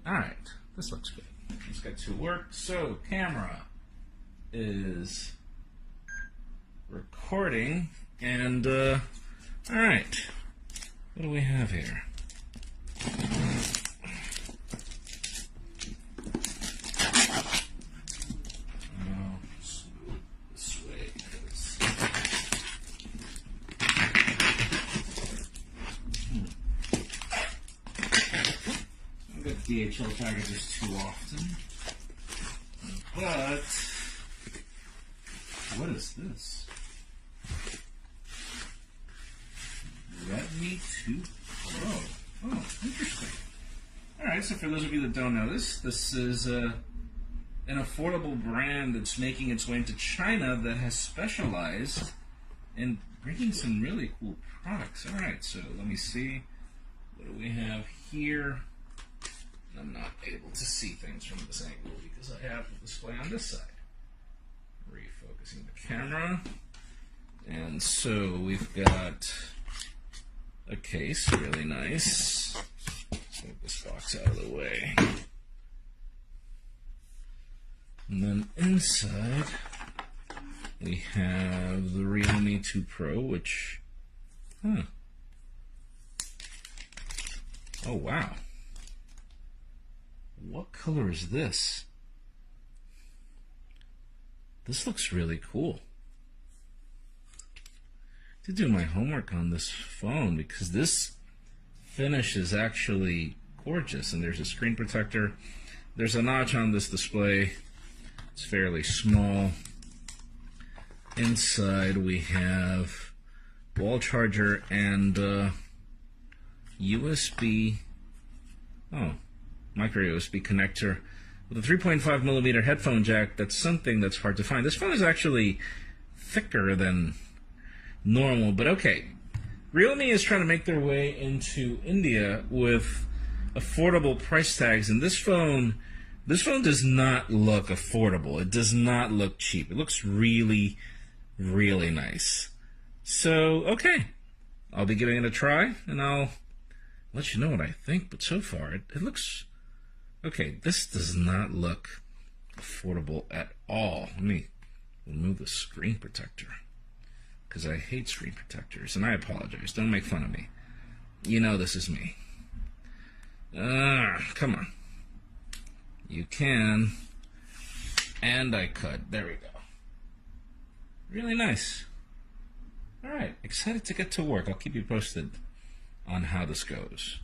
Alright, this looks good. Let's get to work. So, camera is recording, and, alright. What do we have here? This way, I get DHL packages too often. But what is this? Redmi 2 Pro. Oh, interesting. Alright, so for those of you that don't know this is an affordable brand that's making its way into China that has specialized in bringing some really cool products. Alright, so let me see. What do we have here? I'm not able to see things from this angle because I have the display on this side. Refocusing the camera. And so we've got a case, really nice. Move this box out of the way. And then inside we have the Realme 2 Pro, which, oh wow. What color is this? This looks really cool. To do my homework on this phone because this finish is actually gorgeous, and there's a screen protector. There's a notch on this display. It's fairly small. Inside we have wall charger and USB. Micro USB connector with a 3.5 millimeter headphone jack. That's something that's hard to find. This phone is actually thicker than normal, but okay. Realme is trying to make their way into India with affordable price tags, and this phone does not look affordable. It does not look cheap. It looks really, really nice. So, okay. I'll be giving it a try, and I'll let you know what I think, but so far, it looks... Okay, this does not look affordable at all. Let me remove the screen protector, because I hate screen protectors, and I apologize. Don't make fun of me. You know this is me. Come on. You can. And I could. There we go. Really nice. Alright, excited to get to work. I'll keep you posted on how this goes.